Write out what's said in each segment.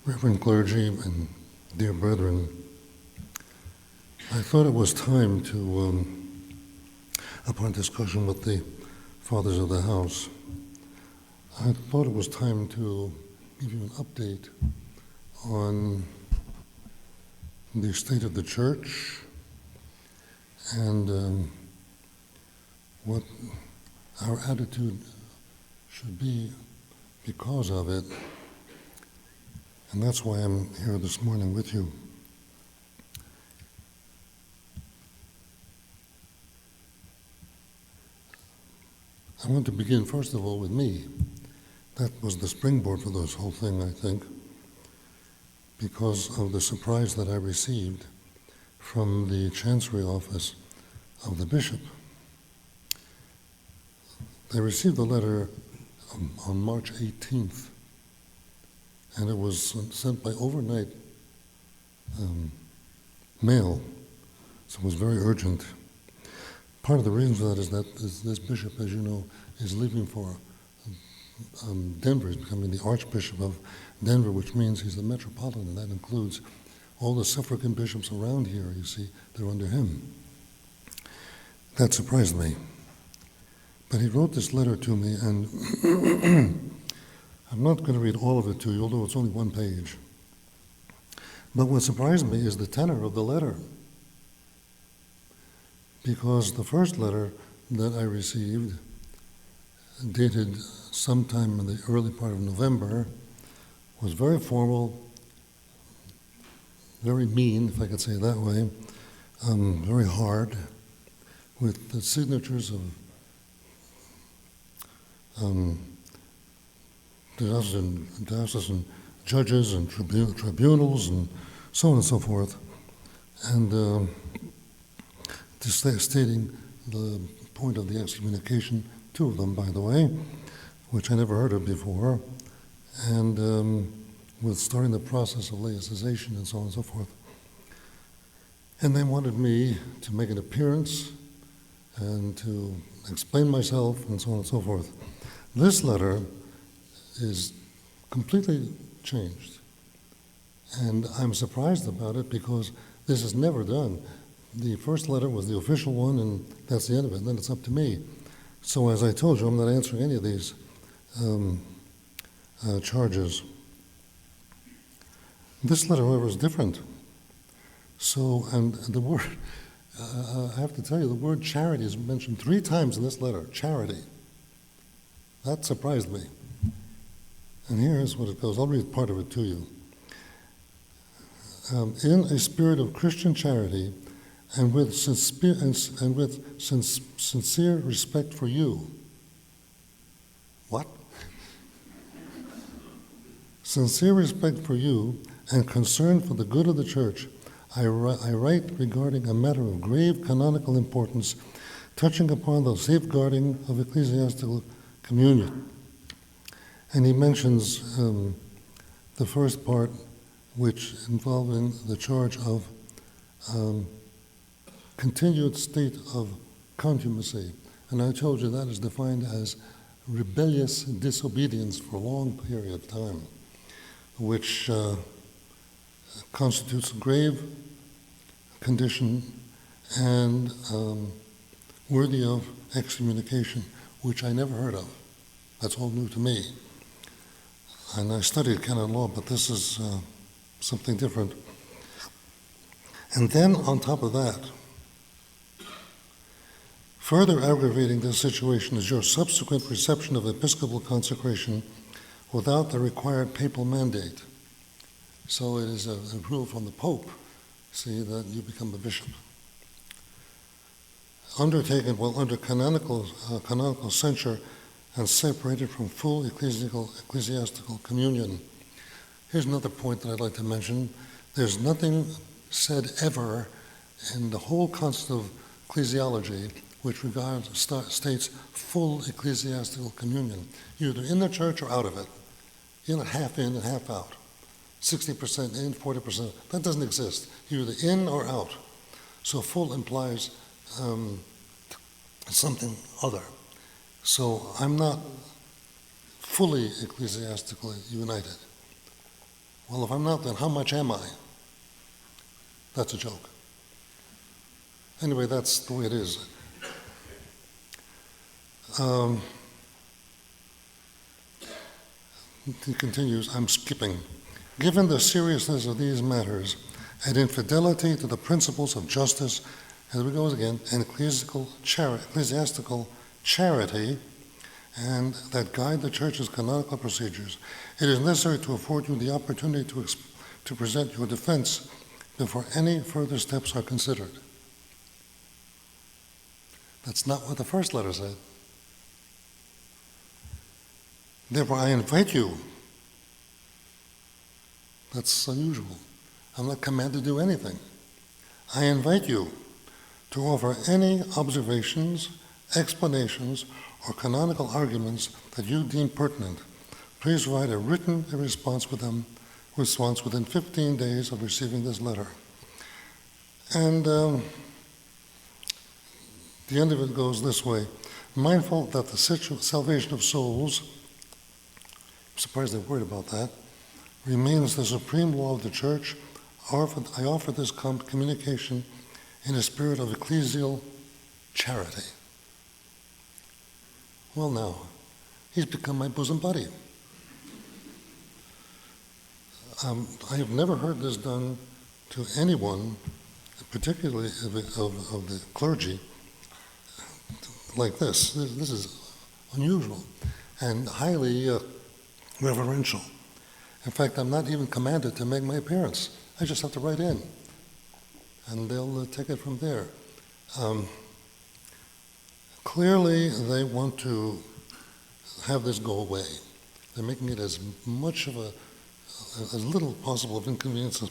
Reverend clergy and dear brethren, I thought it was time to, upon discussion with the fathers of the house, I thought it was time to give you an update on the state of the church and what our attitude should be because of it. And that's why I'm here this morning with you. I want to begin, first of all, with me. That was the springboard for this whole thing, I think, because of the surprise that I received from the Chancery Office of the Bishop. They received a letter on March 18th, and it was sent by overnight mail, so it was very urgent. Part of the reason for that is that this bishop, as you know, is leaving for Denver. He's becoming the Archbishop of Denver, which means he's the metropolitan, and that includes all the suffragan bishops around here, you see, they're under him. That surprised me. But he wrote this letter to me, and I'm not going to read all of it to you, although it's only one page. But what surprised me is the tenor of the letter. Because the first letter that I received, dated sometime in the early part of November, was very formal, very mean, if I could say it that way, very hard, with the signatures of diocesan judges and tribunals and so on and so forth, and stating the point of the excommunication, two of them, by the way, which I never heard of before, and with starting the process of laicization and so on and so forth. And they wanted me to make an appearance and to explain myself and so on and so forth. This letter is completely changed, and I'm surprised about it because this is never done. The first letter was the official one, and that's the end of it, and then it's up to me. So as I told you, I'm not answering any of these charges. This letter, however, is different. So, and the word, I have to tell you, the word charity is mentioned 3 times in this letter, charity. That surprised me. And here's what it goes. I'll read part of it to you. In a spirit of Christian charity and with sincere respect for you. What? Sincere respect for you and concern for the good of the church, I write regarding a matter of grave canonical importance touching upon the safeguarding of ecclesiastical communion. And he mentions the first part, which involving the charge of continued state of contumacy. And I told you that is defined as rebellious disobedience for a long period of time, which constitutes a grave condition and worthy of excommunication, which I never heard of. That's all new to me. And I studied canon law, but this is something different. And then on top of that, further aggravating this situation is your subsequent reception of episcopal consecration without the required papal mandate. So it is a rule from the Pope, see, that you become a bishop. Undertaken while under canonical censure and separated from full ecclesiastical communion. Here's another point that I'd like to mention. There's nothing said ever in the whole concept of ecclesiology which states full ecclesiastical communion. You're either in the church or out of it. You're not half in and half out. 60% in, 40%. That doesn't exist. You're either in or out. So full implies something other. So I'm not fully ecclesiastically united. Well, if I'm not, then how much am I? That's a joke. Anyway, that's the way it is. He continues, I'm skipping. Given the seriousness of these matters and infidelity to the principles of justice, as we go again, and ecclesiastical charity, and that guide the Church's canonical procedures, it is necessary to afford you the opportunity to present your defense before any further steps are considered. That's not what the first letter said. Therefore, I invite you. That's unusual. I'm not commanded to do anything. I invite you to offer any observations, explanations, or canonical arguments that you deem pertinent. Please write a written response within 15 days of receiving this letter. And the end of it goes this way. Mindful that the salvation of souls, I'm surprised they're worried about that, remains the supreme law of the Church, I offer this communication in a spirit of ecclesial charity. Well, now, he's become my bosom buddy. I have never heard this done to anyone, particularly of the clergy, like this. This is unusual and highly reverential. In fact, I'm not even commanded to make my appearance. I just have to write in, and they'll take it from there. Clearly, they want to have this go away. They're making it as much of as little possible of inconvenience as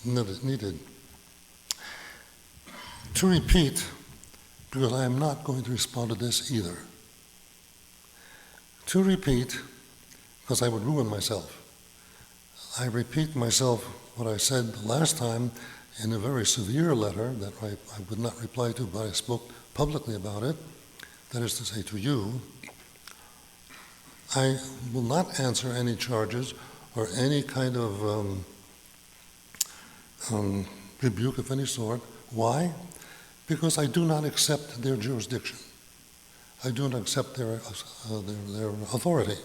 needed. To repeat, because I am not going to respond to this either. To repeat, because I would ruin myself. I repeat myself what I said the last time in a very severe letter that I would not reply to, but I spoke publicly about it. That is to say, to you, I will not answer any charges or any kind of rebuke of any sort. Why? Because I do not accept their jurisdiction. I do not accept their authority.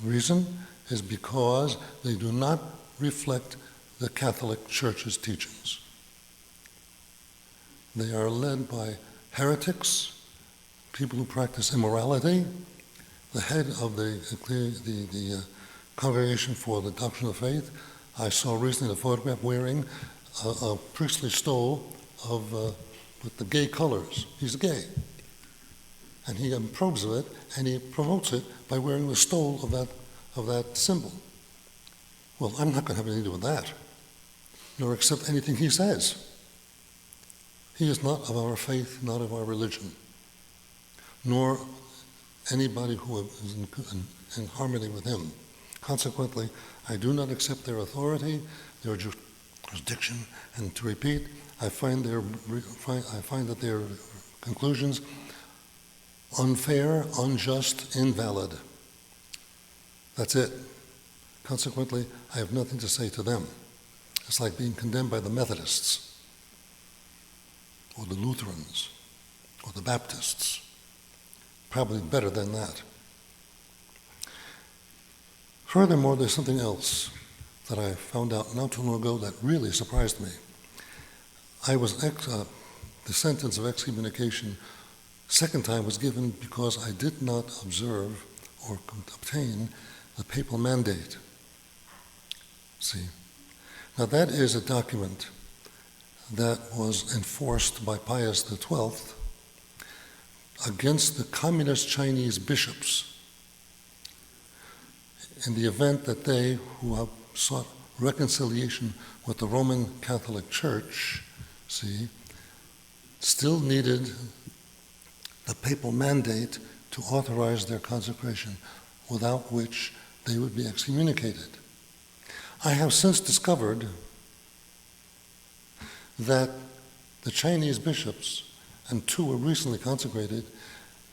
Reason is because they do not reflect the Catholic Church's teachings. They are led by heretics, people who practice immorality. The head of the Congregation for the Doctrine of Faith, I saw recently a photograph wearing a priestly stole with the gay colors. He's gay. And he approves of it, and he promotes it by wearing the stole of that symbol. Well, I'm not going to have anything to do with that, nor accept anything he says. He is not of our faith, not of our religion, nor anybody who is in harmony with him. Consequently, I do not accept their authority, their jurisdiction, and to repeat, I find that their conclusions unfair, unjust, invalid. That's it. Consequently, I have nothing to say to them. It's like being condemned by the Methodists, or the Lutherans, or the Baptists. Probably better than that. Furthermore, there's something else that I found out not too long ago that really surprised me. I was the sentence of excommunication second time was given because I did not observe or obtain the papal mandate. See? Now that is a document that was enforced by Pius XII against the communist Chinese bishops in the event that they, who have sought reconciliation with the Roman Catholic Church, see, still needed the papal mandate to authorize their consecration, without which they would be excommunicated. I have since discovered that the Chinese bishops, and two were recently consecrated,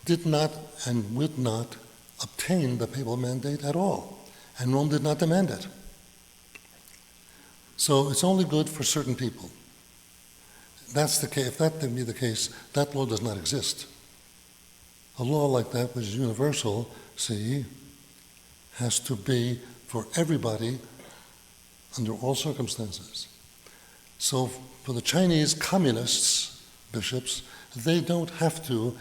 did not and would not obtain the papal mandate at all, and Rome did not demand it. So it's only good for certain people. That's the case. If that can be the case, that law does not exist. A law like that, which is universal, see, has to be for everybody under all circumstances. So for the Chinese communists, bishops, they don't have to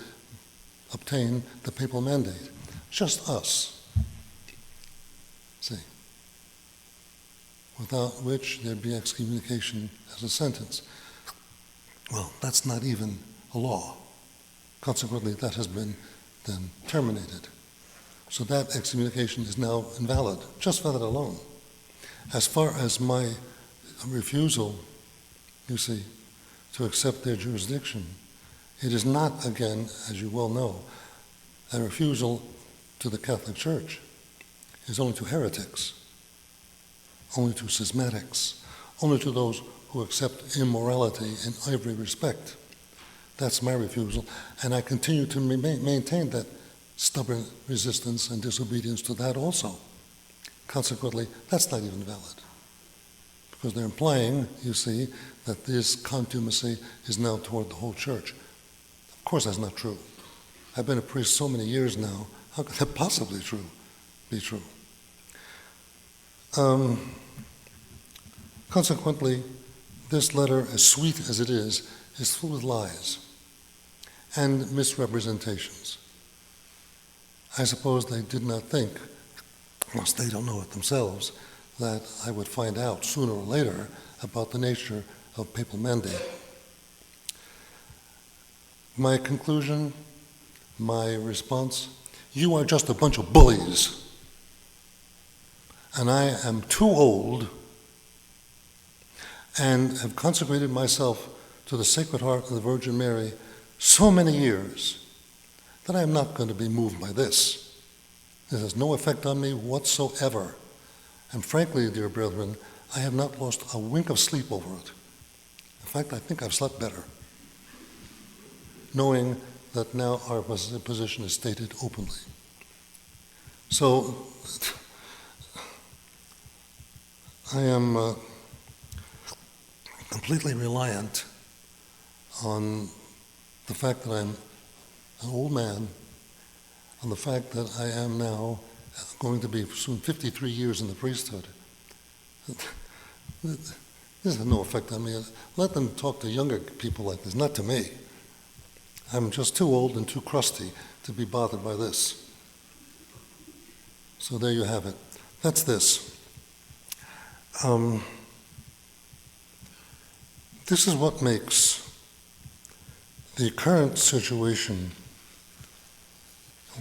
obtain the papal mandate. Just us. See. Without which there'd be excommunication as a sentence. Well, that's not even a law. Consequently, that has been then terminated. So that excommunication is now invalid, just for that alone. As far as my refusal, you see, to accept their jurisdiction, it is not, again, as you well know, a refusal to the Catholic Church. It's only to heretics, only to schismatics, only to those who accept immorality in every respect. That's my refusal, and I continue to maintain that stubborn resistance and disobedience to that also. Consequently, that's not even valid, because they're implying, you see, that this contumacy is now toward the whole church. Of course, that's not true. I've been a priest so many years now. How could that possibly be true? Consequently, this letter, as sweet as it is full with lies and misrepresentations. I suppose they did not think, unless they don't know it themselves, that I would find out sooner or later about the nature of papal mandate. My conclusion, my response, you are just a bunch of bullies. And I am too old and have consecrated myself to the Sacred Heart of the Virgin Mary so many years that I am not going to be moved by this. This has no effect on me whatsoever. And frankly, dear brethren, I have not lost a wink of sleep over it. In fact, I think I've slept better, knowing that now our position is stated openly. So, I am completely reliant on the fact that I'm an old man, on the fact that I am now going to be soon 53 years in the priesthood. This has no effect on me. Let them talk to younger people like this, not to me. I'm just too old and too crusty to be bothered by this. So there you have it. That's this. This is what makes the current situation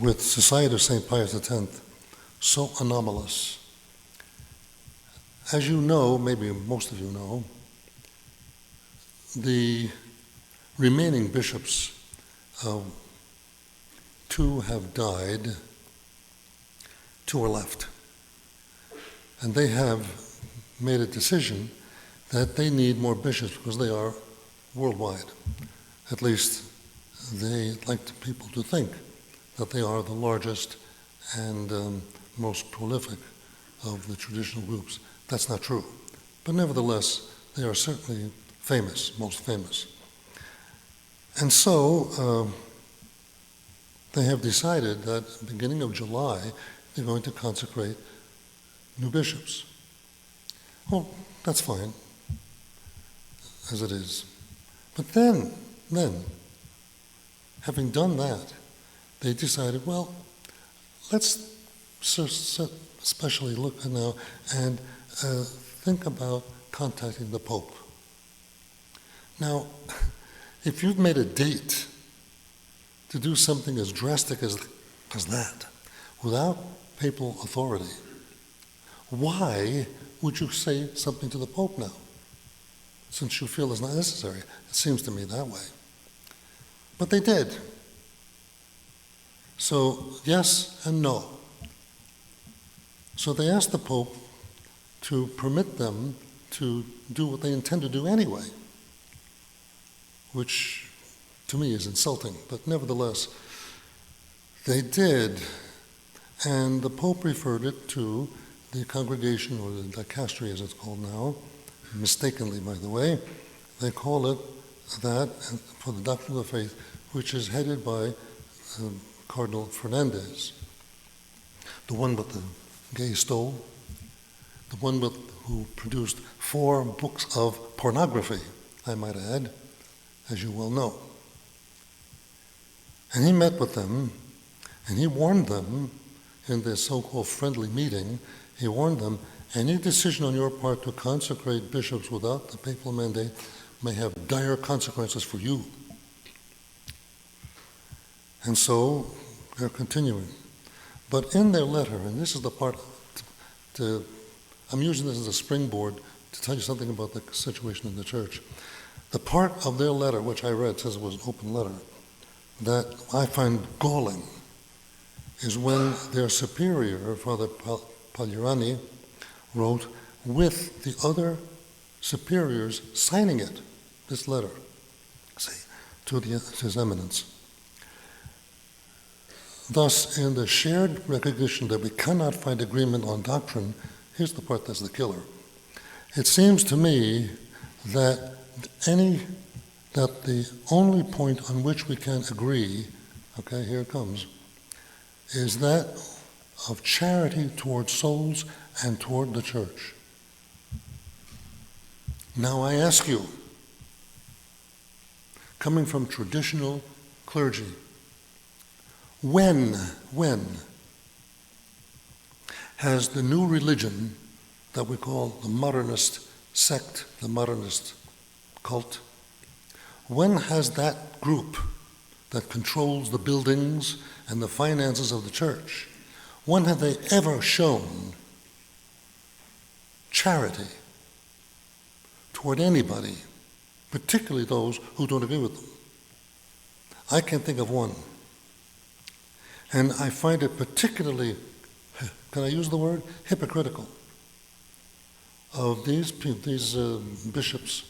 with Society of St. Pius X so anomalous. As you know, maybe most of you know, the remaining bishops, two have died, two are left. And they have made a decision that they need more bishops because they are worldwide. At least they like people to think that they are the largest and most prolific of the traditional groups. That's not true. But nevertheless, they are certainly famous, most famous. And so they have decided that at the beginning of July, they're going to consecrate new bishops. Well, that's fine, as it is. But then, having done that, they decided, well, let's especially look now and think about contacting the Pope. Now, if you've made a date to do something as drastic as that, without papal authority, why would you say something to the Pope now, since you feel it's not necessary? It seems to me that way. But they did. So, yes and no. So they asked the Pope to permit them to do what they intend to do anyway, which to me is insulting, but nevertheless, they did. And the Pope referred it to the congregation, or the dicastery as it's called now, mistakenly, by the way. They call it that for the doctrine of the faith, which is headed by Cardinal Fernandez, the one with the gay stole, the one who produced 4 books of pornography, I might add, as you well know. And he met with them, and he warned them in this so-called friendly meeting, he warned them, any decision on your part to consecrate bishops without the papal mandate may have dire consequences for you. And so they're continuing. But in their letter, and this is the part, I'm using this as a springboard to tell you something about the situation in the church. The part of their letter, which I read, says it was an open letter, that I find galling is when their superior, Father Pagliarani, wrote with the other superiors signing it, this letter, see, to His Eminence. Thus, in the shared recognition that we cannot find agreement on doctrine, here's the part that's the killer. It seems to me that the only point on which we can agree, okay, here it comes, is that of charity toward souls and toward the church. Now I ask you, coming from traditional clergy, when has the new religion that we call the modernist sect, the modernist cult, when has that group that controls the buildings and the finances of the church, when have they ever shown charity toward anybody, particularly those who don't agree with them? I can't think of one. And I find it particularly, can I use the word, hypocritical of these bishops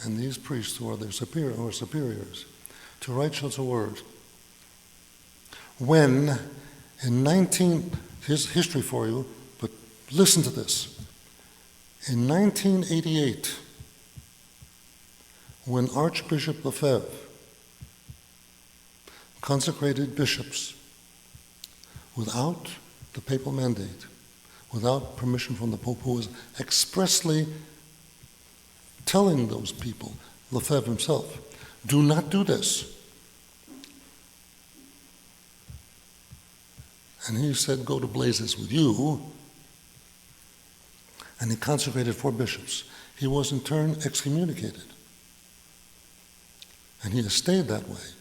and these priests who are their superiors to write such a word. When here's history for you, but listen to this. In 1988, when Archbishop Lefebvre consecrated bishops without the papal mandate, without permission from the Pope, who was expressly telling those people, Lefebvre himself, do not do this. And he said, go to blazes with you. And he consecrated 4 bishops. He was in turn excommunicated. And he has stayed that way,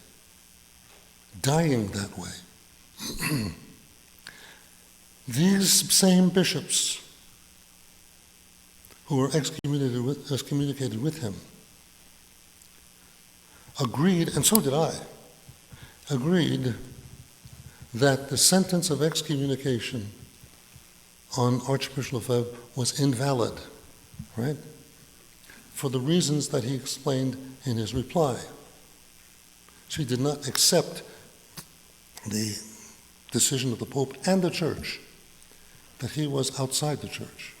dying that way. These same bishops who were excommunicated with him agreed, and so did I, agreed that the sentence of excommunication on Archbishop Lefebvre was invalid, right? For the reasons that he explained in his reply. So he did not accept the decision of the Pope and the Church that he was outside the Church.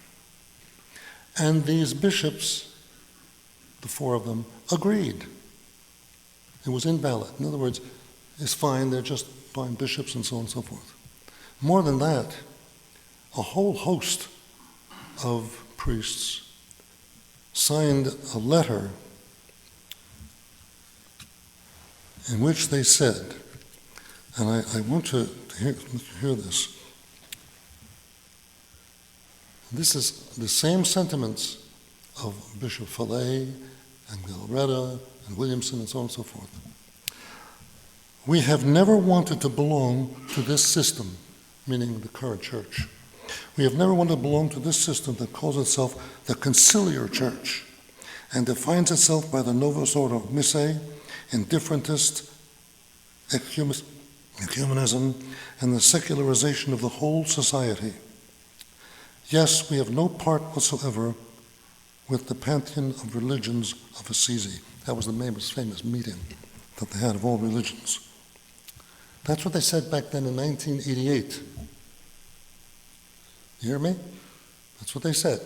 And these bishops, the 4 of them, agreed. It was invalid. In other words, it's fine, they're just fine bishops and so on and so forth. More than that, a whole host of priests signed a letter in which they said, and I want to hear this. This is the same sentiments of Bishop Fallet and Galretta and Williamson and so on and so forth. We have never wanted to belong to this system, meaning the current church. We have never wanted to belong to this system that calls itself the conciliar church and defines itself by the Novus Ordo Missae, indifferentist ecumenism, and the secularization of the whole society. Yes, we have no part whatsoever with the pantheon of religions of Assisi. That was the famous meeting that they had of all religions. That's what they said back then in 1988. You hear me? That's what they said.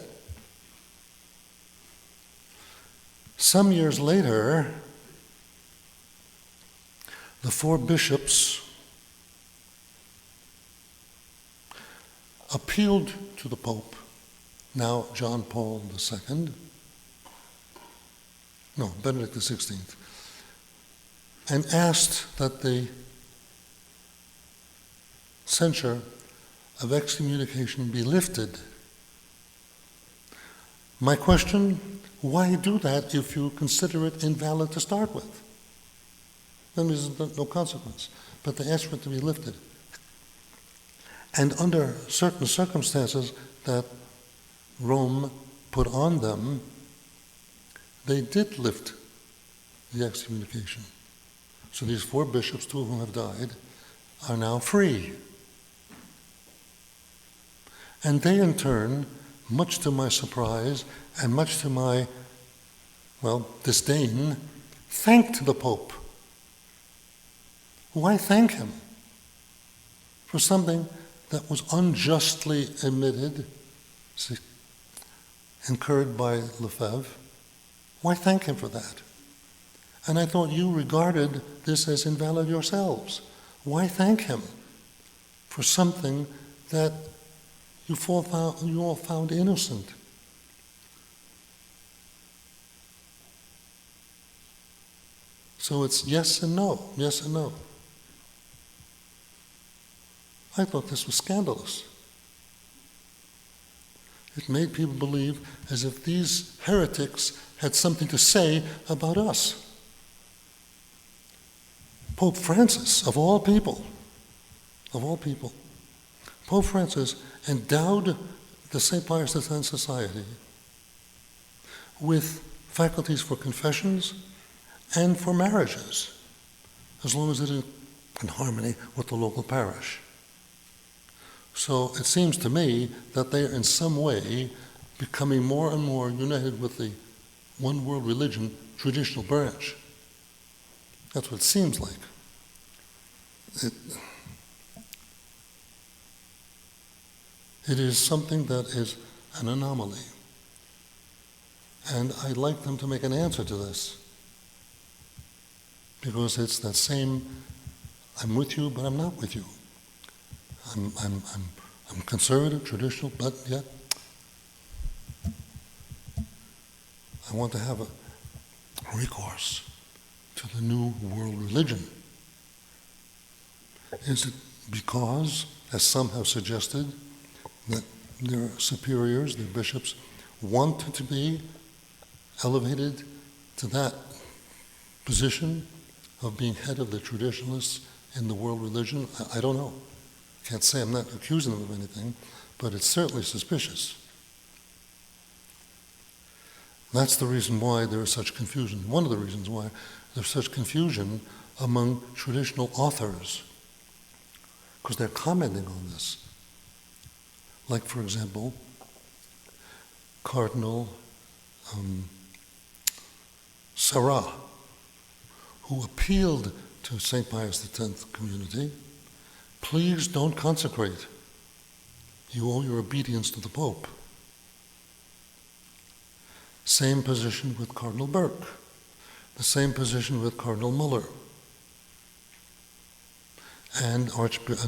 Some years later, the 4 bishops appealed to the Pope, now John Paul II, no, Benedict XVI, and asked that the censure of excommunication be lifted. My question, why do that if you consider it invalid to start with? Then there's no consequence. But they asked for it to be lifted. And under certain circumstances that Rome put on them, they did lift the excommunication. So these 4 bishops, 2 of whom have died, are now free. And they in turn, much to my surprise and much to my, disdain, thanked the Pope. Why thank him for something that was unjustly incurred by Lefebvre? Why thank him for that? And I thought you regarded this as invalid yourselves. Why thank him for something that you all found innocent? So it's yes and no, yes and no. I thought this was scandalous. It made people believe as if these heretics had something to say about us. Pope Francis, of all people, Pope Francis endowed the St. Pius X Society with faculties for confessions and for marriages, as long as it is in harmony with the local parish. So it seems to me that they are in some way becoming more and more united with the one world religion traditional branch. That's what it seems like. It is something that is an anomaly. And I'd like them to make an answer to this. Because it's that same, I'm with you, but I'm not with you. I'm conservative, traditional, but yet I want to have a recourse to the new world religion. Is it because, as some have suggested, that their superiors, their bishops, want to be elevated to that position of being head of the traditionalists in the world religion? I don't know. Can't say, I'm not accusing them of anything, but it's certainly suspicious. That's the reason why there is such confusion. One of the reasons why there's such confusion among traditional authors, because they're commenting on this. Like, for example, Cardinal Sarah, who appealed to St. Pius X community, please don't consecrate. You owe your obedience to the Pope. Same position with Cardinal Burke. The same position with Cardinal Muller and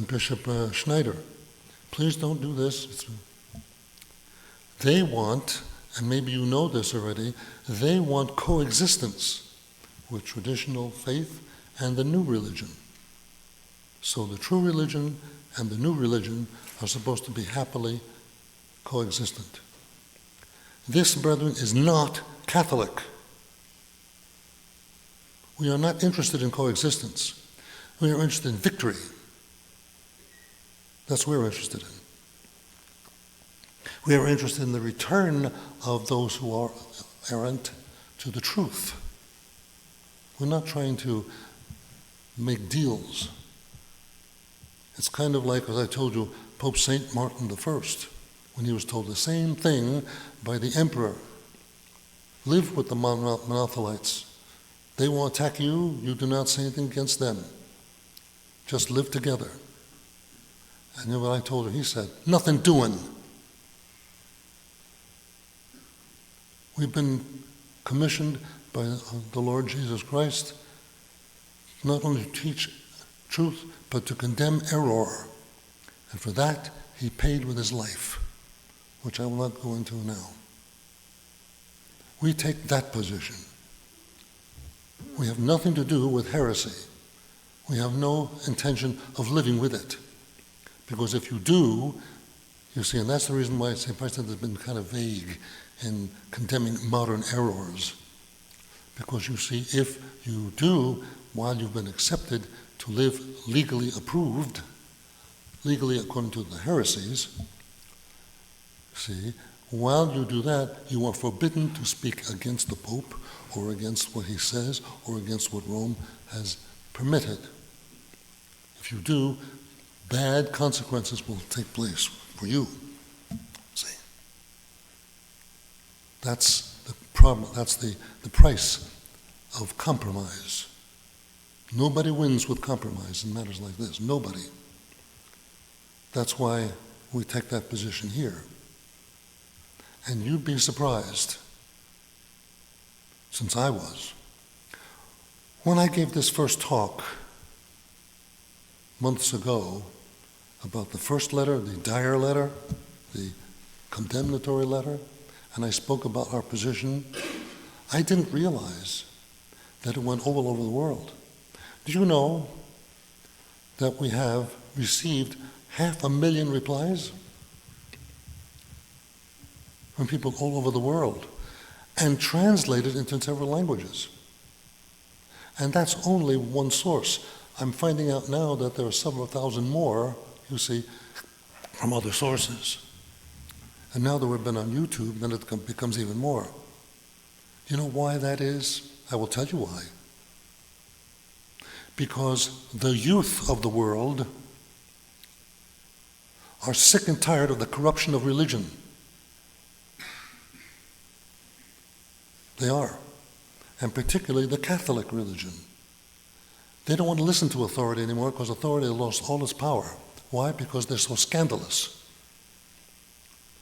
Bishop Schneider. Please don't do this. They want, and maybe you know this already, they want coexistence with traditional faith and the new religion. So the true religion and the new religion are supposed to be happily coexistent. This, brethren, is not Catholic. We are not interested in coexistence. We are interested in victory. That's what we're interested in. We are interested in the return of those who are errant to the truth. We're not trying to make deals. It's kind of like, as I told you, Pope St. Martin I, when he was told the same thing by the emperor. Live with the Monothelites. They will attack you, you do not say anything against them. Just live together. And then what I told her, he said, nothing doing. We've been commissioned by the Lord Jesus Christ not only to teach truth, but to condemn error. And for that, he paid with his life, which I will not go into now. We take that position. We have nothing to do with heresy. We have no intention of living with it. Because if you do, you see, and that's the reason why St. Vincent has been kind of vague in condemning modern errors. Because you see, if you do, while you've been accepted to live legally approved, legally according to the heresies, see, while you do that, you are forbidden to speak against the Pope or against what he says or against what Rome has permitted. If you do, bad consequences will take place for you. See? That's the problem. That's the price of compromise. Nobody wins with compromise in matters like this. Nobody. That's why we take that position here. And you'd be surprised, since I was, when I gave this first talk months ago about the first letter, the dire letter, the condemnatory letter, and I spoke about our position, I didn't realize that it went all over the world. Do you know that we have received 500,000 replies from people all over the world and translated into several languages? And that's only one source. I'm finding out now that there are several thousand more, you see, from other sources. And now that we've been on YouTube, then it becomes even more. You know why that is? I will tell you why. Because the youth of the world are sick and tired of the corruption of religion. They are. And particularly the Catholic religion. They don't want to listen to authority anymore because authority has lost all its power. Why? Because they're so scandalous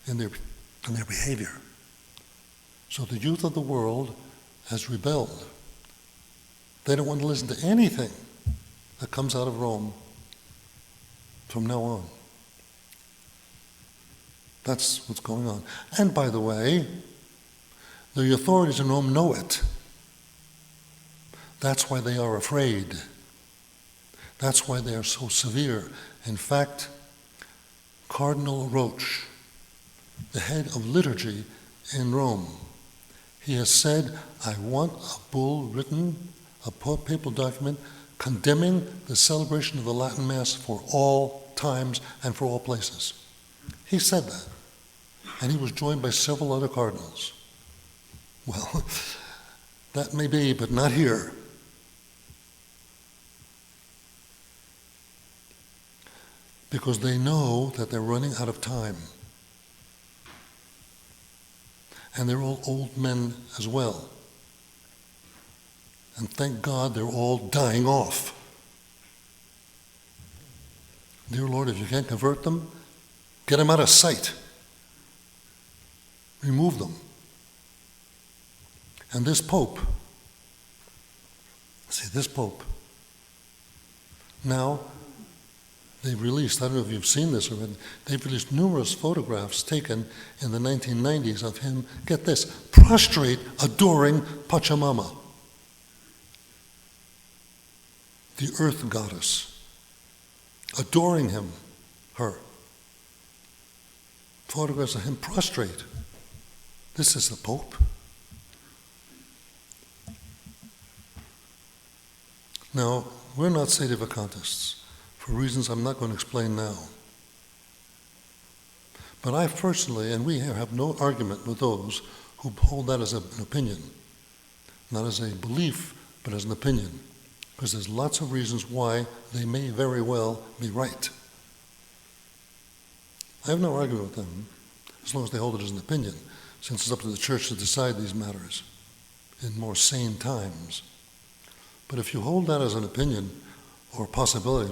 in their behavior. So the youth of the world has rebelled. They don't want to listen to anything that comes out of Rome from now on. That's what's going on. And by the way, the authorities in Rome know it. That's why they are afraid. That's why they are so severe. In fact, Cardinal Roche, the head of liturgy in Rome, he has said, I want a bull written, a papal document, condemning the celebration of the Latin Mass for all times and for all places. He said that. And he was joined by several other cardinals. Well, that may be, but not here. Because they know that they're running out of time. And they're all old men as well. And thank God they're all dying off. Dear Lord, if you can't convert them, get them out of sight. Remove them. And this Pope, now they've released, I don't know if you've seen this already, they've released numerous photographs taken in the 1990s of him, get this, prostrate, adoring Pachamama, the earth goddess, adoring her. Photographs of him prostrate. This is the Pope. Now, we're not sedevacantists, for reasons I'm not going to explain now. But I personally, and we have no argument with those who hold that as an opinion, not as a belief, but as an opinion, because there's lots of reasons why they may very well be right. I have no argument with them, as long as they hold it as an opinion, since it's up to the church to decide these matters in more sane times. But if you hold that as an opinion or possibility,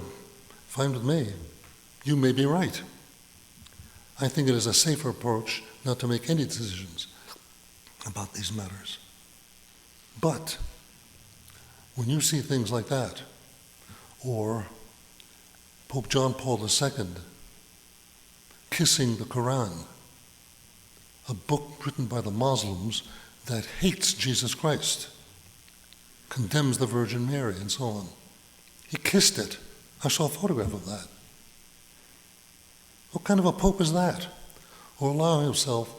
fine with me. You may be right. I think it is a safer approach not to make any decisions. about these matters. But when you see things like that, or Pope John Paul II kissing the Quran, a book written by the Muslims that hates Jesus Christ, condemns the Virgin Mary, and so on. He kissed it. I saw a photograph of that. What kind of a pope is that? Or allow himself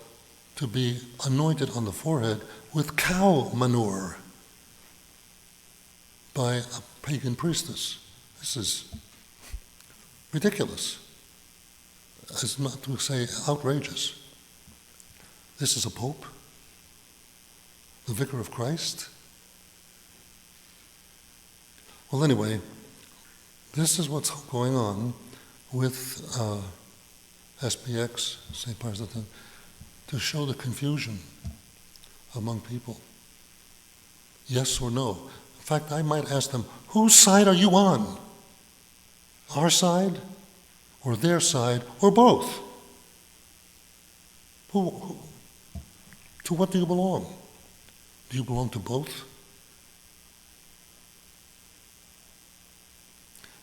to be anointed on the forehead with cow manure by a pagan priestess. This is ridiculous, as not to say outrageous. This is a pope? The vicar of Christ? Well, anyway, this is what's going on with SPX, St. Pius X, to show the confusion among people. Yes or no? In fact, I might ask them, whose side are you on? Our side, or their side, or both? To what do you belong? Do you belong to both?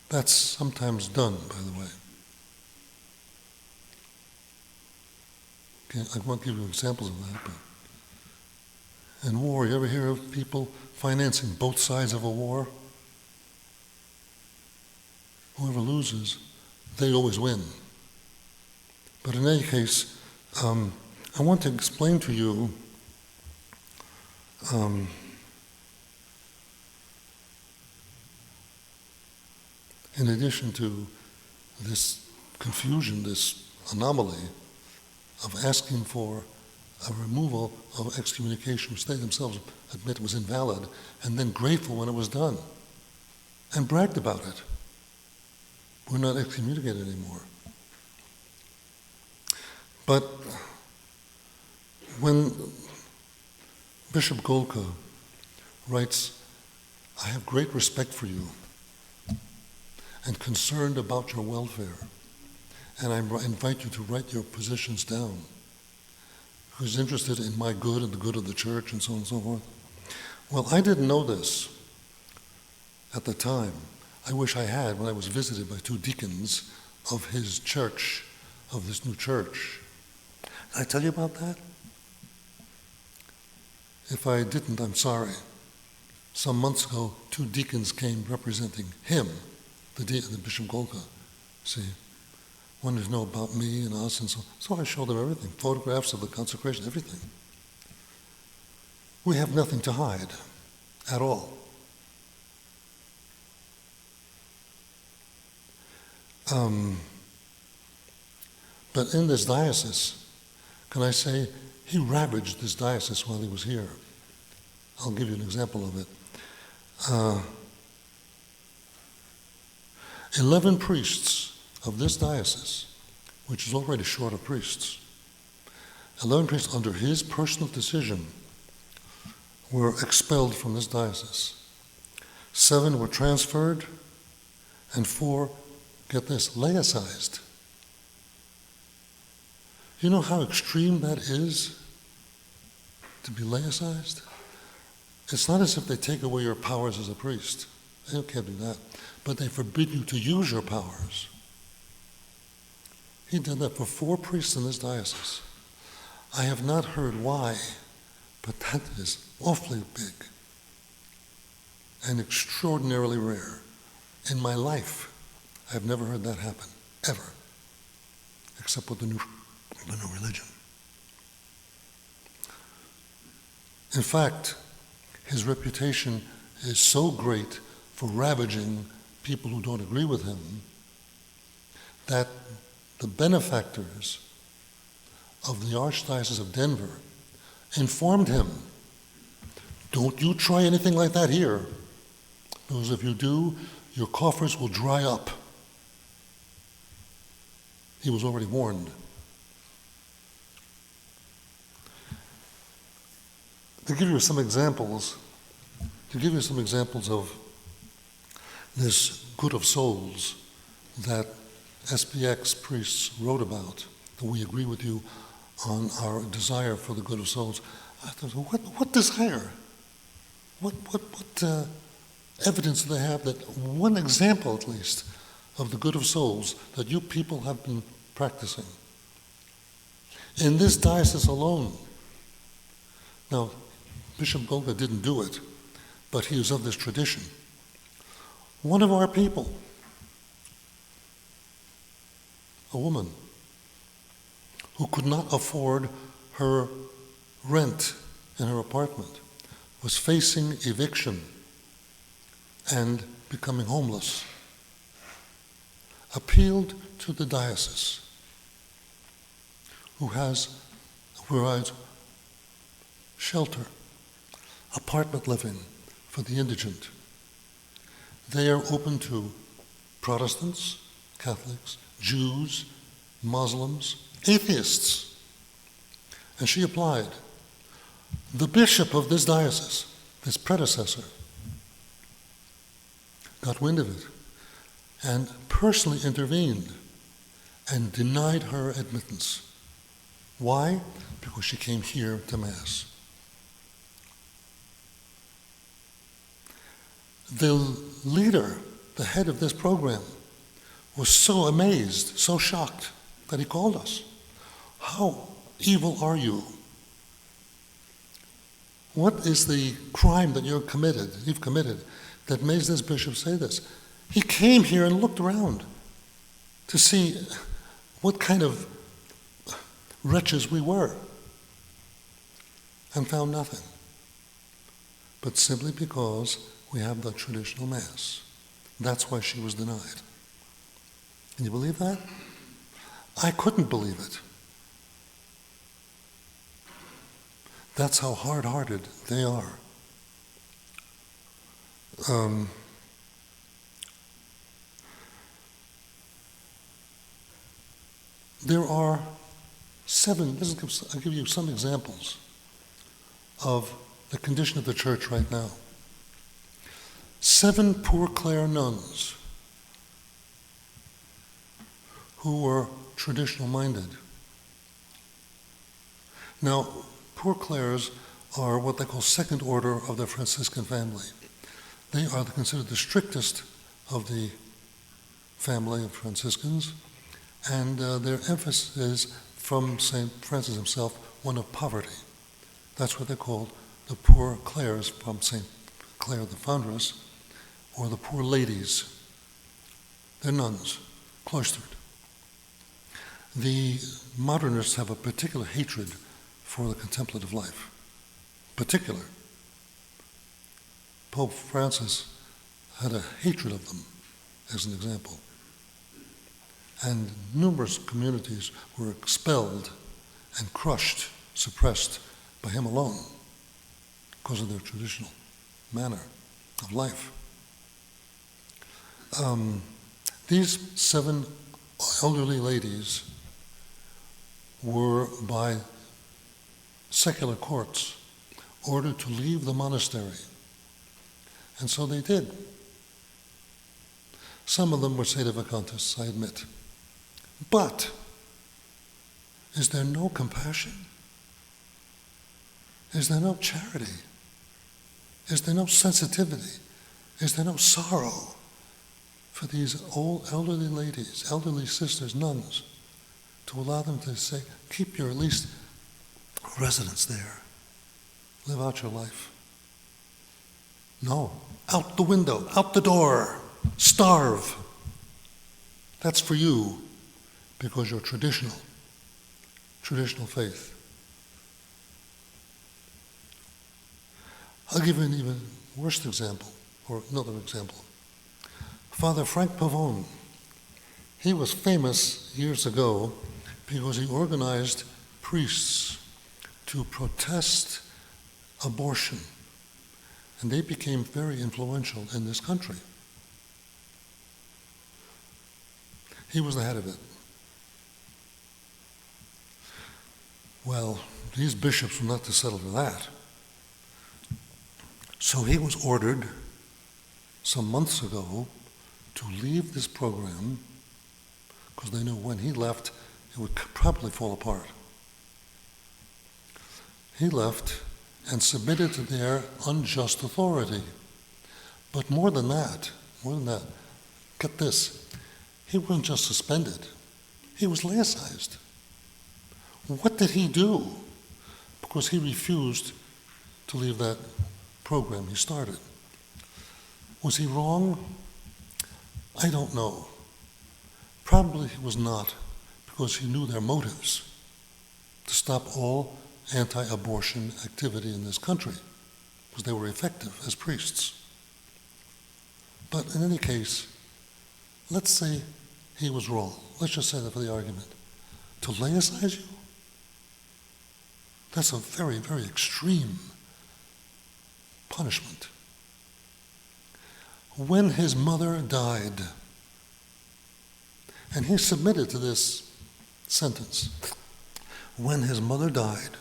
That's sometimes done, by the way. Okay, I won't give you examples of that, but in war, you ever hear of people financing both sides of a war? Whoever loses, they always win. But in any case, I want to explain to you in addition to this confusion, this anomaly of asking for a removal of excommunication, which they themselves admit was invalid, and then grateful when it was done, and bragged about it. We're not excommunicated anymore. But when Bishop Golka writes, I have great respect for you and concerned about your welfare, and I invite you to write your positions down, who's interested in my good and the good of the church and so on and so forth. Well, I didn't know this at the time. I wish I had when I was visited by two deacons of his church, of this new church. Did I tell you about that? If I didn't, I'm sorry. Some months ago, two deacons came representing him, the Bishop Golka. See, wanted to know about me and us and so on. So I showed them everything, photographs of the consecration, everything. We have nothing to hide at all. But in this diocese, can I say, he ravaged this diocese while he was here. I'll give you an example of it. 11 priests of this diocese, which is already short of priests, 11 priests under his personal decision were expelled from this diocese. 7 were transferred, and 4, get this, laicized. You know how extreme that is, to be laicized? It's not as if they take away your powers as a priest. They can't do that. But they forbid you to use your powers. He did that for 4 priests in this diocese. I have not heard why, but that is awfully big and extraordinarily rare. In my life, I've never heard that happen, ever, except with the new religion. In fact, his reputation is so great for ravaging people who don't agree with him that the benefactors of the Archdiocese of Denver informed him, don't you try anything like that here, because if you do, your coffers will dry up. He was already warned. To give you some examples of this good of souls that SPX priests wrote about, that we agree with you on our desire for the good of souls, I thought, what desire? What evidence do they have that one example, at least, of the good of souls that you people have been practicing? In this diocese alone. Now, Bishop Golga didn't do it, but he was of this tradition. One of our people, a woman who could not afford her rent in her apartment, was facing eviction and becoming homeless, appealed to the diocese, who provides shelter, apartment living for the indigent. They are open to Protestants, Catholics, Jews, Muslims, atheists. And she applied. The bishop of this diocese, this predecessor, got wind of it and personally intervened and denied her admittance. Why? Because she came here to Mass. The leader, the head of this program, was so amazed, so shocked, that he called us. How evil are you? What is the crime that you've committed, that makes this bishop say this? He came here and looked around to see what kind of wretches we were, and found nothing, but simply because we have the traditional Mass. That's why she was denied. Can you believe that? I couldn't believe it. That's how hard-hearted they are. There are 7, I'll give you some examples of the condition of the church right now. 7 Poor Clare nuns who were traditional-minded. Now, Poor Clares are what they call second order of the Franciscan family. They are considered the strictest of the family of Franciscans, and their emphasis is, from St. Francis himself, one of poverty. That's what they're called, the Poor Clares, from St. Clare the foundress, or the Poor Ladies. They're nuns, cloistered. The modernists have a particular hatred for the contemplative life. Particular. Pope Francis had a hatred of them, as an example. And numerous communities were expelled and crushed, suppressed by him alone because of their traditional manner of life. These 7 elderly ladies were, by secular courts, ordered to leave the monastery. And so they did. Some of them were sedevacantists, I admit. But is there no compassion? Is there no charity? Is there no sensitivity? Is there no sorrow for these old elderly ladies, elderly sisters, nuns, to allow them to say, keep your at least residence there. Live out your life. No. Out the window, out the door. Starve. That's for you because you're traditional faith. I'll give you an even worse example, or another example. Father Frank Pavone, he was famous years ago because he organized priests to protest abortion, and they became very influential in this country. He was the head of it. Well, these bishops were not to settle for that. So he was ordered some months ago to leave this program because they knew when he left, it would probably fall apart. He left and submitted to their unjust authority. But more than that, get this, he wasn't just suspended, he was laicized. What did he do? Because he refused to leave that program he started. Was he wrong? I don't know. Probably he was not, because he knew their motives to stop all anti-abortion activity in this country, because they were effective as priests. But in any case, let's say he was wrong. Let's just say that for the argument. To laicize you? That's a very, very extreme punishment. When his mother died, and he submitted to this sentence, when his mother died,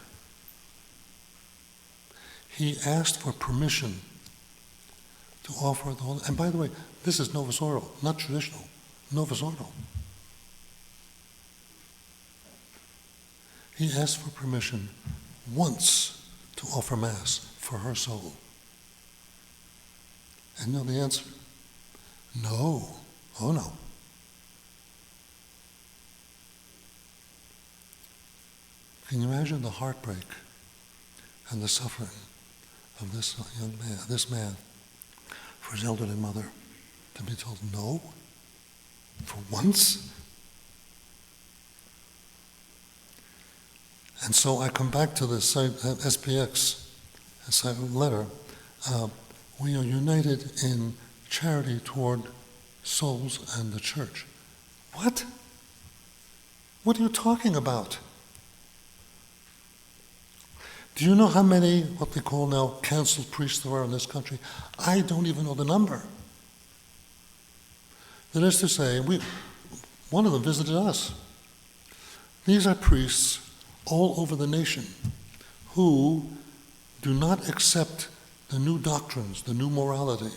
he asked for permission to offer the Holy, and by the way, this is Novus Ordo, not traditional, Novus Ordo. He asked for permission once to offer Mass for her soul. And you know the answer? No. Oh no. Can you imagine the heartbreak and the suffering of this young man, this man, for his elderly mother, to be told no for once? And so I come back to the SPX letter. We are united in charity toward souls and the church. What? What are you talking about? Do you know how many, what they call now, canceled priests there are in this country? I don't even know the number. That is to say, one of them visited us. These are priests all over the nation who do not accept the new doctrines, the new morality.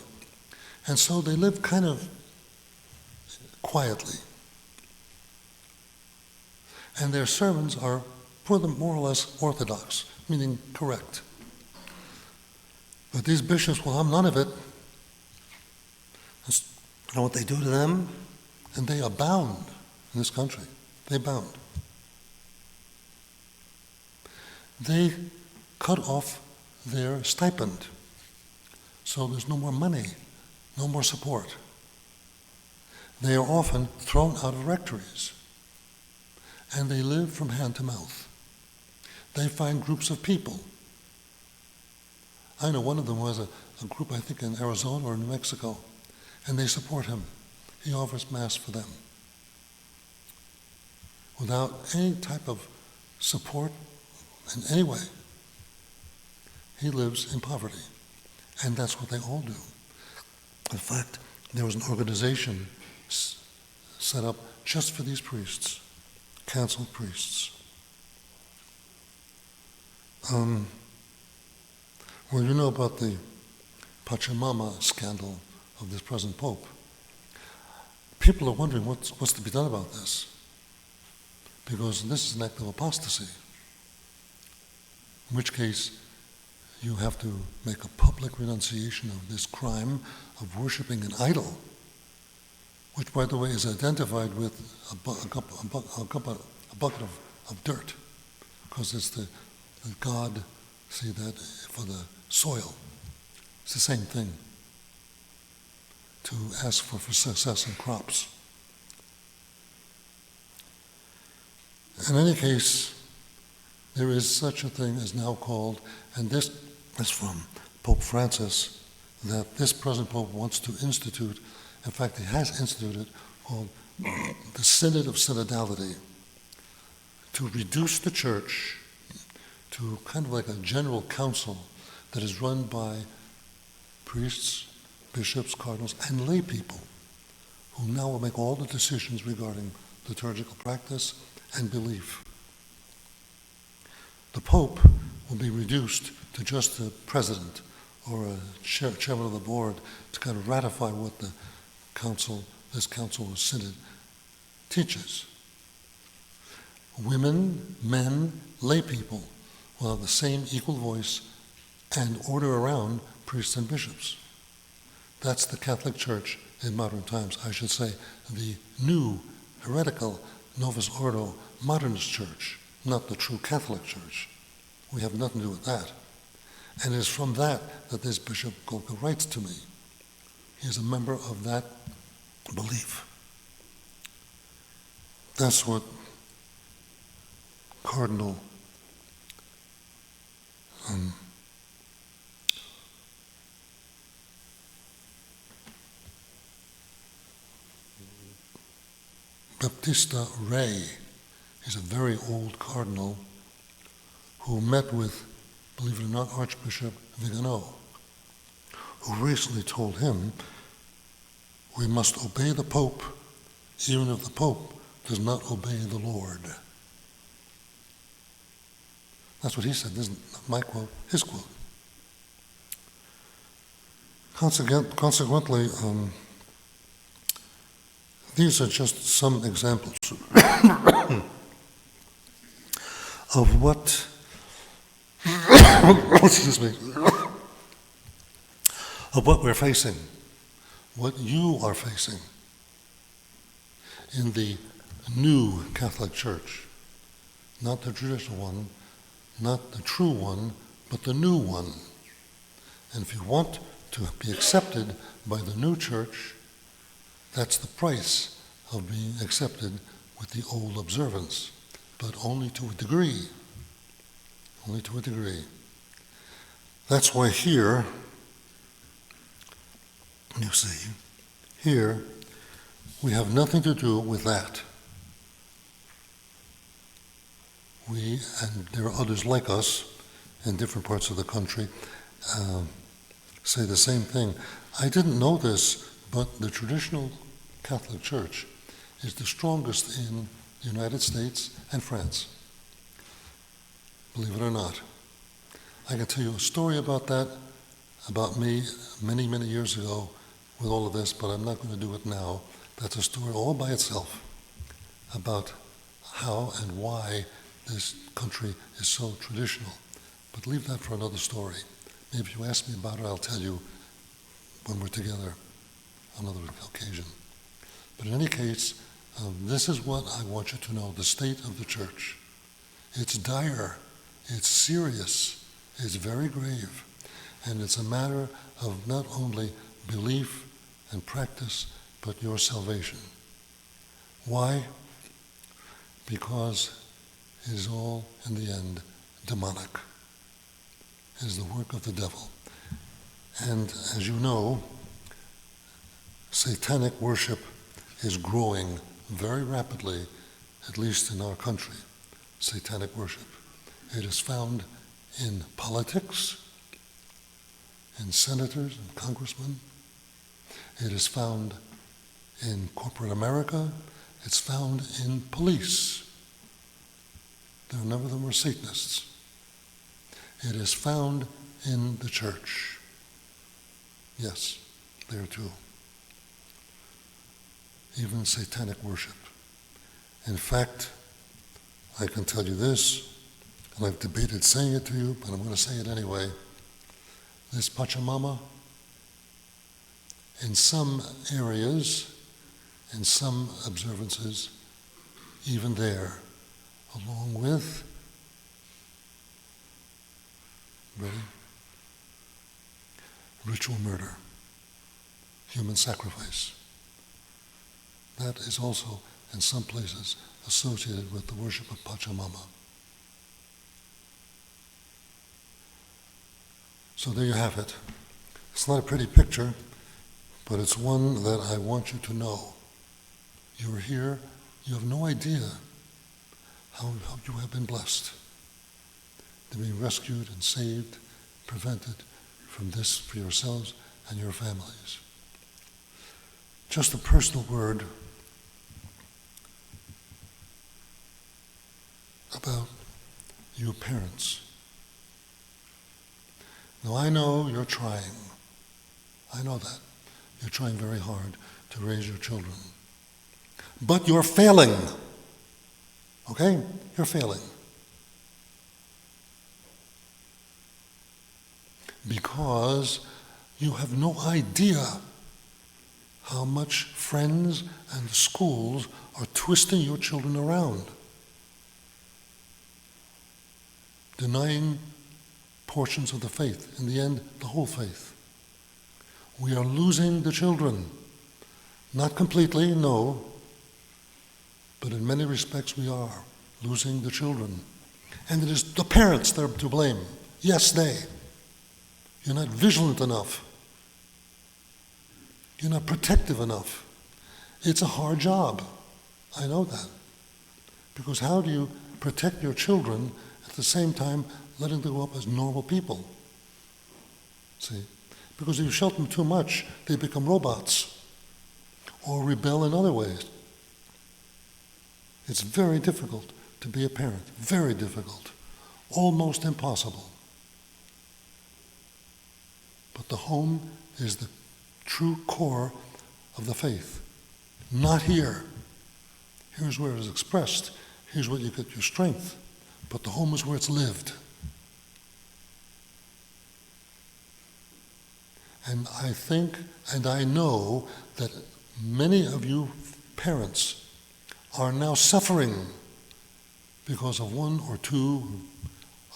And so they live kind of quietly. And their sermons are, for them, more or less orthodox, meaning correct. But these bishops will have none of it. You know what they do to them? And they abound in this country. They abound. They cut off their stipend. So there's no more money, no more support. They are often thrown out of rectories. And they live from hand to mouth. They find groups of people. I know one of them was a group, I think, in Arizona or New Mexico, and they support him. He offers Mass for them. Without any type of support in any way, he lives in poverty. And that's what they all do. In fact, there was an organization set up just for these priests, canceled priests. Well, you know about the Pachamama scandal of this present Pope. People are wondering what's to be done about this, because this is an act of apostasy, in which case you have to make a public renunciation of this crime of worshiping an idol, which, by the way, is identified with a bucket of dirt, because it's the god, see that, for the soil. It's the same thing, to ask for success in crops. In any case, there is such a thing as now called, and this is from Pope Francis, that this present Pope wants to institute, in fact he has instituted, called the Synod of Synodality, to reduce the Church to kind of like a general council that is run by priests, bishops, cardinals, and lay people, who now will make all the decisions regarding liturgical practice and belief. The Pope will be reduced to just a president or a chairman of the board to kind of ratify what the council, this council or synod, teaches. Women, men, lay people will have the same equal voice and order around priests and bishops. That's the Catholic Church in modern times. I should say the new, heretical, Novus Ordo modernist church, not the true Catholic Church. We have nothing to do with that. And it is from that that this Bishop Golka writes to me. He is a member of that belief. That's what Cardinal Baptista Rey is a very old cardinal who met with, believe it or not, Archbishop Vigano, who recently told him, we must obey the Pope even if the Pope does not obey the Lord. That's what he said. This isn't my quote, his quote. Consequently, these are just some examples of what, excuse me, of what we're facing, what you are facing in the new Catholic Church. Not the traditional one, not the true one, but the new one. And if you want to be accepted by the new church, that's the price of being accepted with the old observance, but only to a degree. Only to a degree. That's why here, you see, here, we have nothing to do with that. We, and there are others like us in different parts of the country, say the same thing. I didn't know this, but the traditional Catholic Church is the strongest in the United States and France. Believe it or not. I can tell you a story about that, about me, many, many years ago with all of this, but I'm not going to do it now. That's a story all by itself about how and why this country is so traditional. But leave that for another story. Maybe if you ask me about it, I'll tell you when we're together on another occasion. But in any case, this is what I want you to know, the state of the church. It's dire, it's serious, it's very grave, and it's a matter of not only belief and practice, but your salvation. Why? Because it is all, in the end, demonic. It is the work of the devil. And as you know, satanic worship is growing very rapidly, at least in our country, satanic worship. It is found in politics, in senators and congressmen. It is found in corporate America. It's found in police. None of them are Satanists. It is found in the church. Yes, there too. Even satanic worship. In fact, I can tell you this, and I've debated saying it to you, but I'm going to say it anyway. This Pachamama, in some areas, in some observances, even there, along with, ready? Ritual murder, human sacrifice. That is also, in some places, associated with the worship of Pachamama. So there you have it. It's not a pretty picture, but it's one that I want you to know. You're here, you have no idea how you have been blessed to be rescued and saved, prevented from this for yourselves and your families. Just a personal word about you parents. Now I know you're trying. I know that. You're trying very hard to raise your children. But you're failing. Okay? You're failing. because you have no idea how much friends and schools are twisting your children around, denying portions of the faith, in the end, the whole faith. We are losing the children. Not completely, no, but in many respects we are losing the children. And it is the parents that are to blame. Yes, they. You're not vigilant enough. You're not protective enough. It's a hard job. I know that. Because how do you protect your children at the same time letting them grow up as normal people? See? Because if you shelter them too much, they become robots or rebel in other ways. It's very difficult to be a parent. Very difficult. Almost impossible. But the home is the true core of the faith. Not here. Here's where it is expressed. Here's where you get your strength. But the home is where it's lived. And I think, and I know that many of you parents are now suffering because of one or two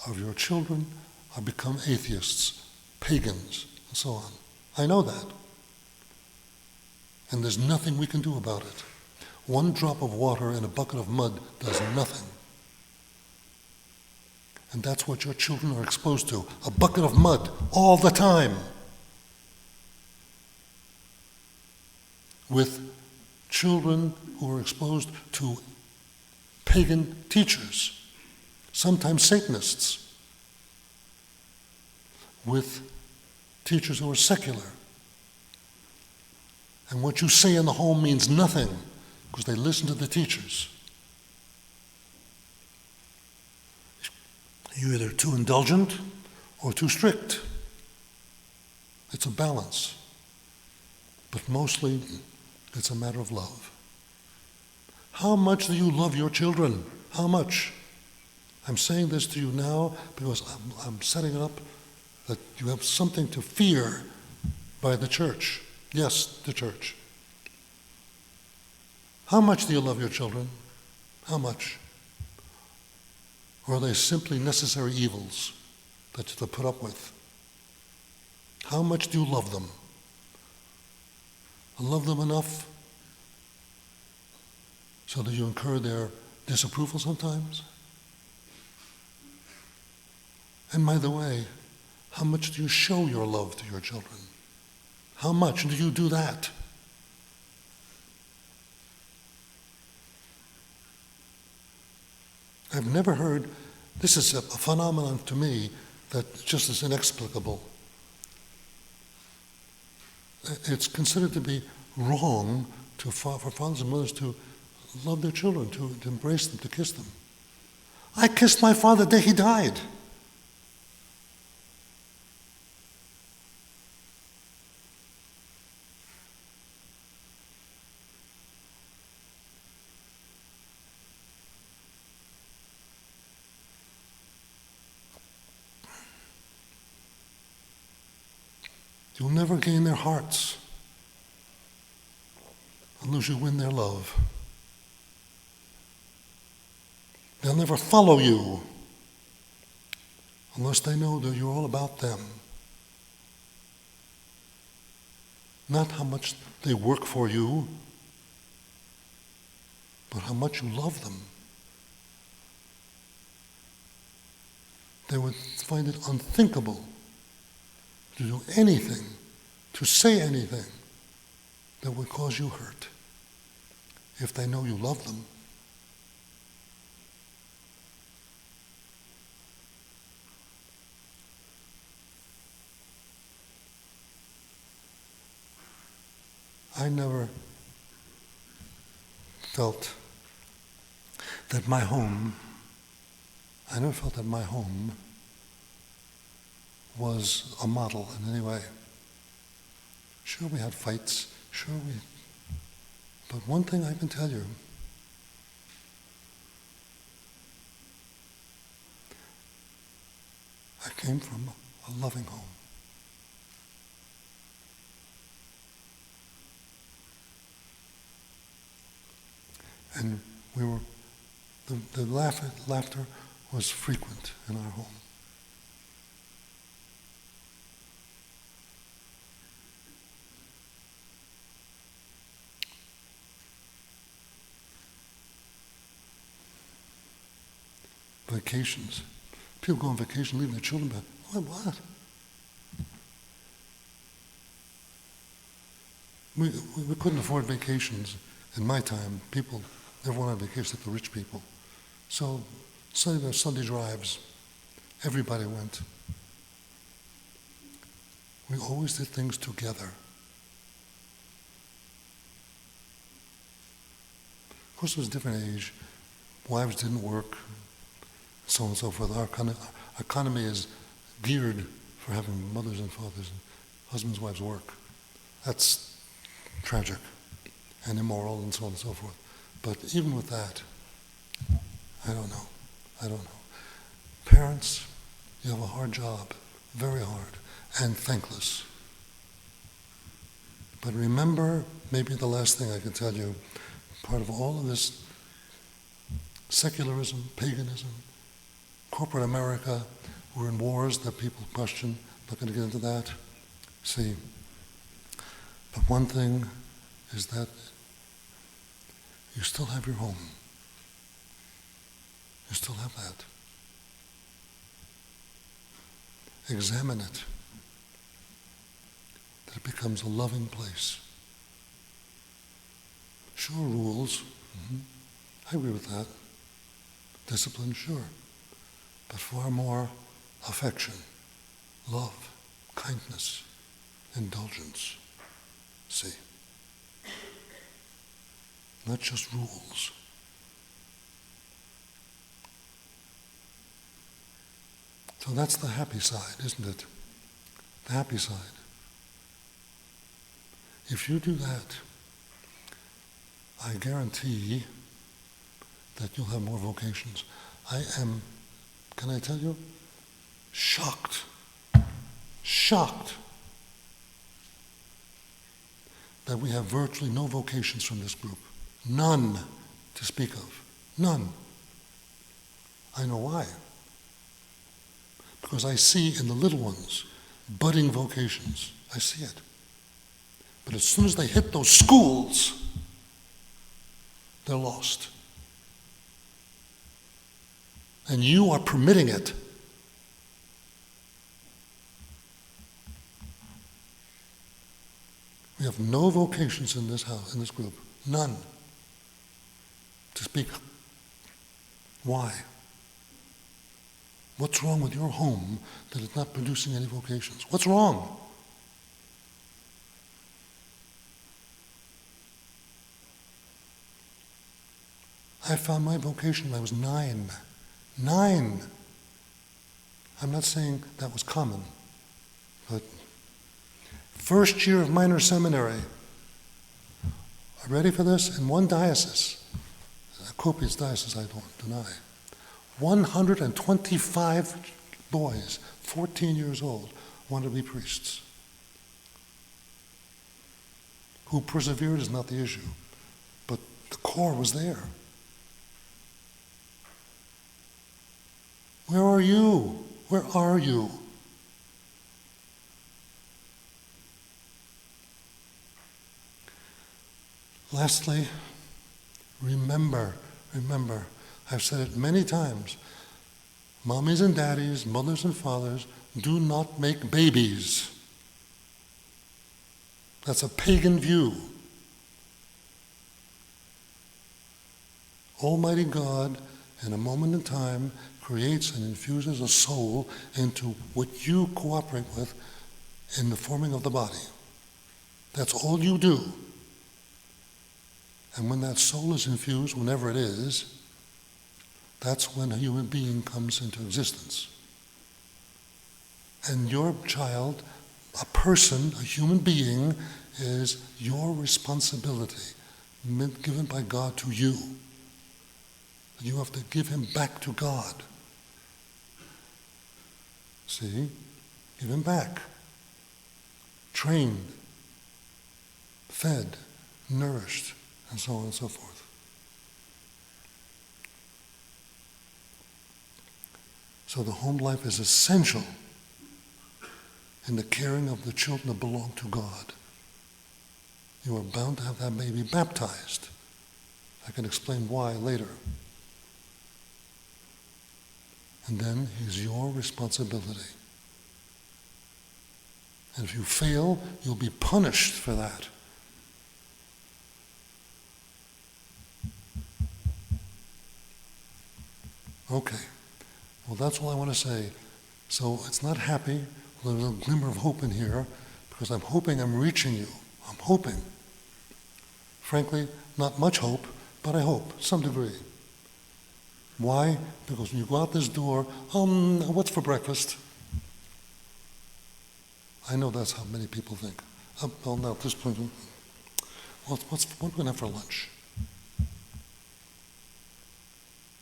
of your children have become atheists, pagans, and so on. I know that. And there's nothing we can do about it. One drop of water in a bucket of mud does nothing. And that's what your children are exposed to, a bucket of mud all the time. With children who are exposed to pagan teachers, sometimes Satanists, with teachers who are secular. And what you say in the home means nothing because they listen to the teachers. You're either too indulgent or too strict. It's a balance. But mostly, it's a matter of love. How much do you love your children? How much? I'm saying this to you now because I'm setting it up that you have something to fear by the church. Yes, the church. How much do you love your children? How much? Or are they simply necessary evils that you have to put up with? How much do you love them? Love them enough so that you incur their disapproval sometimes? And by the way, how much do you show your love to your children? How much do you do that? I've never heard, this is a phenomenon to me that just is inexplicable. It's considered to be wrong for fathers and mothers to love their children, to embrace them, to kiss them. I kissed my father the day he died. You'll never gain their hearts unless you win their love. They'll never follow you unless they know that you're all about them. Not how much they work for you, but how much you love them. They would find it unthinkable to do anything, to say anything that would cause you hurt if they know you love them. I never felt that my home was a model in any way. Sure, we had fights, but one thing I can tell you, I came from a loving home. And the laughter was frequent in our home. Vacations. People go on vacation, leaving their children behind. What? We couldn't afford vacations in my time. Everyone on vacation except the rich people. So Sunday drives, everybody went. We always did things together. Of course, it was a different age. Wives didn't work, so on and so forth. Our economy is geared for having mothers and fathers, and husbands, wives work. That's tragic and immoral and so on and so forth. But even with that, I don't know. Parents, you have a hard job, very hard, and thankless. But remember, maybe the last thing I can tell you, part of all of this secularism, paganism, corporate America, we're in wars that people question. I'm not going to get into that. See, but one thing is that you still have your home. You still have that. Examine it, that it becomes a loving place. Sure, rules. I agree with that. Discipline, sure. But far more affection, love, kindness, indulgence. See? Not just rules. So that's the happy side, isn't it? The happy side. If you do that, I guarantee that you'll have more vocations. I am, can I tell you, shocked that we have virtually no vocations from this group. None to speak of. None. I know why. Because I see in the little ones budding vocations. I see it. But as soon as they hit those schools, they're lost. And you are permitting it. We have no vocations in this house, in this group. None. To speak. Why? What's wrong with your home that it's not producing any vocations? What's wrong? I found my vocation when I was 9. 9. I'm not saying that was common, but first year of minor seminary. Are you ready for this? In one diocese, a copious diocese I don't deny, 125 boys, 14 years old, wanted to be priests. Who persevered is not the issue, but the core was there. Where are you? Where are you? Lastly, remember, I've said it many times, mommies and daddies, mothers and fathers, do not make babies. That's a pagan view. Almighty God, in a moment in time, creates and infuses a soul into what you cooperate with in the forming of the body. That's all you do. And when that soul is infused, whenever it is, that's when a human being comes into existence. And your child, a person, a human being, is your responsibility, given by God to you. You have to give him back to God. See? Give him back. Trained, fed, nourished, and so on and so forth. So the home life is essential in the caring of the children that belong to God. You are bound to have that baby baptized. I can explain why later. And then he's your responsibility. And if you fail, you'll be punished for that. Okay. Well, that's all I want to say. So it's not happy. There's a glimmer of hope in here because I'm hoping I'm reaching you. I'm hoping. Frankly, not much hope, but I hope, some degree. Why? Because when you go out this door, what's for breakfast? I know that's how many people think. Well, now at this point, what are we going to have for lunch?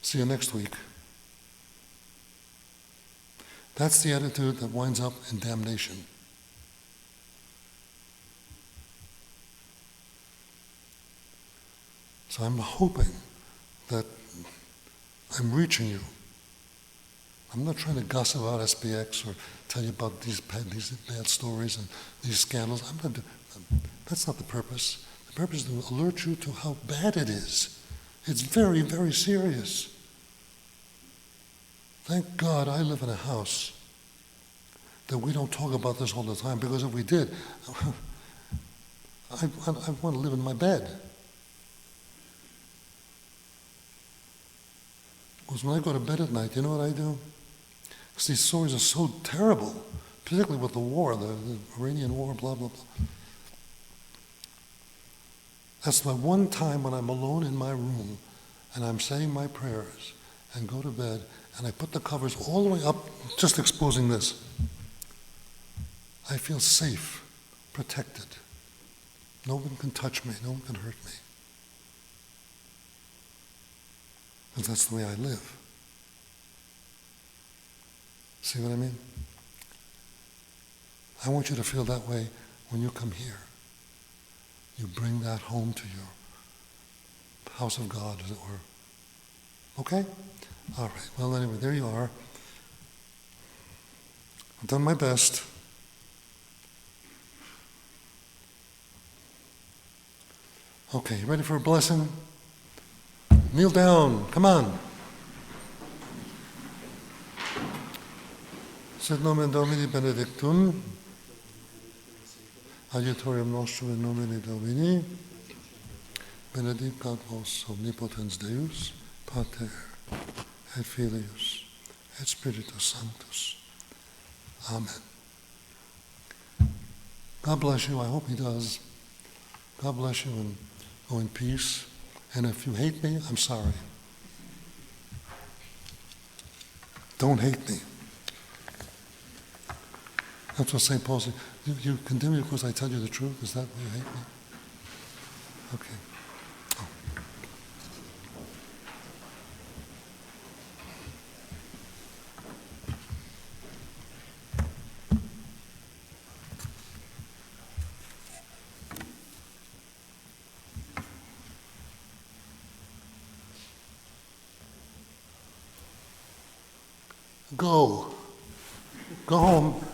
See you next week. That's the attitude that winds up in damnation. So I'm hoping that I'm reaching you. I'm not trying to gossip about SPX or tell you about these bad stories and these scandals. That's not the purpose. The purpose is to alert you to how bad it is. It's very, very serious. Thank God I live in a house that we don't talk about this all the time, because if we did, I want to live in my bed. Because when I go to bed at night, you know what I do? Because these stories are so terrible, particularly with the war, the Iranian war, blah, blah, blah. That's my one time when I'm alone in my room and I'm saying my prayers and go to bed, and I put the covers all the way up, just exposing this. I feel safe, protected. No one can touch me, no one can hurt me. Because that's the way I live. See what I mean? I want you to feel that way when you come here. You bring that home to your house of God, as it were. Okay? All right. Well, anyway, there you are. I've done my best. Okay, you ready for a blessing? Kneel down. Come on. Sit nomen Domini benedictum. Adiutorium nostrum in nomine Domini. Benedicat vos omnipotens Deus, Pater, et Filius, et Spiritus Sanctus. Amen. God bless you. I hope he does. God bless you, and go in peace. And if you hate me, I'm sorry. Don't hate me. That's what St. Paul said. You condemn me because I tell you the truth? Is that why you hate me? Okay. Oh. Go. Go home.